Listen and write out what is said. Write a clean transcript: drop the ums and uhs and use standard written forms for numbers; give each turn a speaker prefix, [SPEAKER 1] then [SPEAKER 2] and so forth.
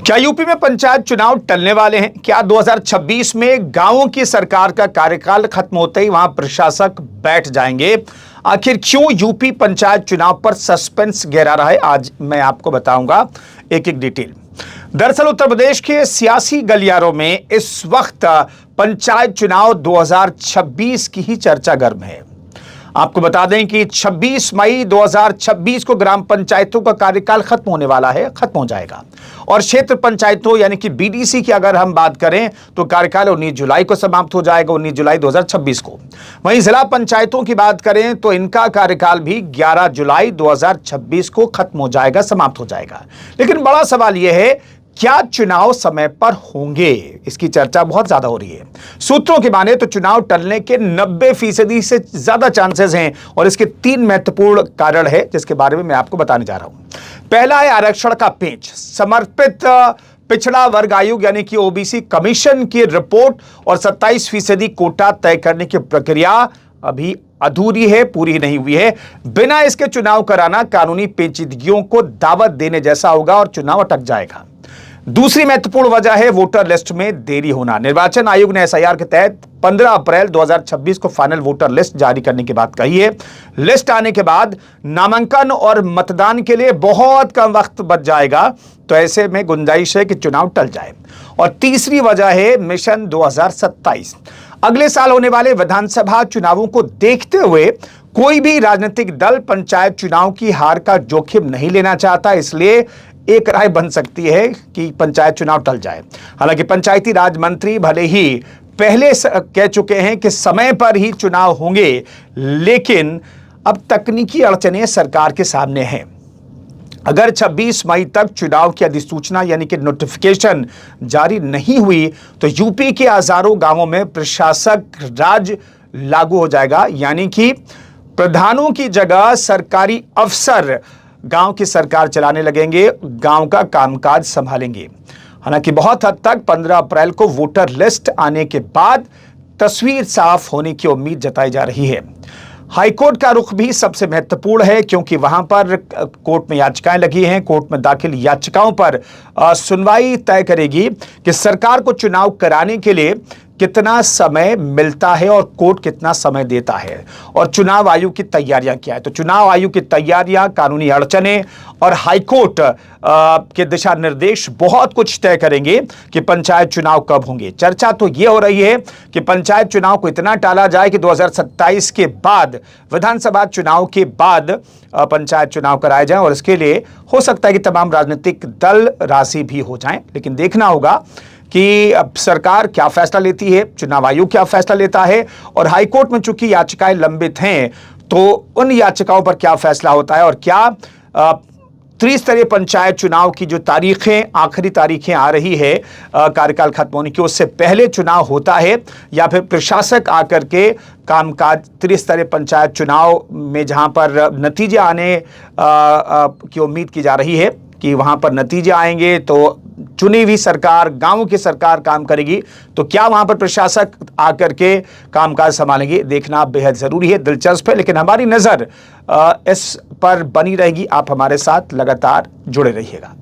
[SPEAKER 1] क्या यूपी में पंचायत चुनाव टलने वाले हैं? क्या 2026 में गांवों की सरकार का कार्यकाल खत्म होते ही वहां प्रशासक बैठ जाएंगे? आखिर क्यों यूपी पंचायत चुनाव पर सस्पेंस गहरा रहा है, आज मैं आपको बताऊंगा एक एक डिटेल। दरअसल उत्तर प्रदेश के सियासी गलियारों में इस वक्त पंचायत चुनाव 2026 की ही चर्चा गर्म है। आपको बता दें कि 26 मई 2026 को ग्राम पंचायतों का कार्यकाल खत्म होने वाला है, खत्म हो जाएगा। और क्षेत्र पंचायतों यानी कि बीडीसी की अगर हम बात करें तो कार्यकाल 19 जुलाई को समाप्त हो जाएगा, 19 जुलाई 2026 को। वहीं जिला पंचायतों की बात करें तो इनका कार्यकाल भी 11 जुलाई 2026 को खत्म हो जाएगा, समाप्त हो जाएगा। लेकिन बड़ा सवाल यह है, क्या चुनाव समय पर होंगे? इसकी चर्चा बहुत ज्यादा हो रही है। सूत्रों की माने तो चुनाव टलने के 90% से ज्यादा चांसेस हैं और इसके 3 महत्वपूर्ण कारण है जिसके बारे में मैं आपको बताने जा रहा हूं। पहला है आरक्षण का पेंच। समर्पित पिछड़ा वर्ग आयोग यानी कि ओबीसी कमीशन की रिपोर्ट और 27% कोटा तय करने की प्रक्रिया अभी अधूरी है, पूरी नहीं हुई है। बिना इसके चुनाव कराना कानूनी पेचीदगियों को दावत देने जैसा होगा और चुनाव अटक जाएगा। दूसरी महत्वपूर्ण वजह है वोटर लिस्ट में देरी होना। निर्वाचन आयोग ने एसआईआर के तहत 15 अप्रैल 2026 को फाइनल वोटर लिस्ट जारी करने की बात कही है। लिस्ट आने के बाद नामांकन और मतदान के लिए बहुत कम वक्त बच जाएगा, तो ऐसे में गुंजाइश है कि चुनाव टल जाए। और तीसरी वजह है मिशन 2027। अगले साल होने वाले विधानसभा चुनावों को देखते हुए कोई भी राजनीतिक दल पंचायत चुनाव की हार का जोखिम नहीं लेना चाहता, इसलिए एक राय बन सकती है कि पंचायत चुनाव टल जाए। हालांकि पंचायती राज मंत्री भले ही पहले कह चुके हैं कि समय पर ही चुनाव होंगे, लेकिन अब तकनीकी अड़चनें सरकार के सामने हैं। अगर 26 मई तक चुनाव की अधिसूचना यानी कि नोटिफिकेशन जारी नहीं हुई तो यूपी के हजारों गांवों में प्रशासक राज लागू हो जाएगा, यानी कि प्रधानों की जगह सरकारी अफसर गांव की सरकार चलाने लगेंगे, गांव का कामकाज संभालेंगे। हालांकि बहुत हद तक 15 अप्रैल को वोटर लिस्ट आने के बाद तस्वीर साफ होने की उम्मीद जताई जा रही है। हाईकोर्ट का रुख भी सबसे महत्वपूर्ण है, क्योंकि वहां पर कोर्ट में याचिकाएं लगी हैं। कोर्ट में दाखिल याचिकाओं पर सुनवाई तय करेगी कि सरकार को चुनाव कराने के लिए कितना समय मिलता है और कोर्ट कितना समय देता है, और चुनाव आयोग की तैयारियां क्या है। तो चुनाव आयोग की तैयारियां, कानूनी अड़चनें और हाईकोर्ट के दिशा निर्देश बहुत कुछ तय करेंगे कि पंचायत चुनाव कब होंगे। चर्चा तो यह हो रही है कि पंचायत चुनाव को इतना टाला जाए कि 2027 के बाद, विधानसभा चुनाव के बाद पंचायत चुनाव कराए जाएं, और इसके लिए हो सकता है कि तमाम राजनीतिक दल राजी भी हो जाएं। लेकिन देखना होगा कि अब सरकार क्या फैसला लेती है, चुनाव आयोग क्या फैसला लेता है, और हाईकोर्ट में चूंकि याचिकाएं लंबित हैं तो उन याचिकाओं पर क्या फैसला होता है, और क्या त्रिस्तरीय पंचायत चुनाव की जो तारीखें, आखिरी तारीखें आ रही है कार्यकाल खत्म होने की, उससे पहले चुनाव होता है, या फिर प्रशासक आकर के कामकाज त्रिस्तरीय पंचायत चुनाव में जहां पर नतीजे आने की उम्मीद की जा रही है कि वहां पर नतीजे आएंगे तो चुनी हुई सरकार, गांवों की सरकार काम करेगी, तो क्या वहां पर प्रशासक आकर के कामकाज संभालेंगे, देखना बेहद जरूरी है, दिलचस्प है। लेकिन हमारी नजर इस पर बनी रहेगी। आप हमारे साथ लगातार जुड़े रहिएगा।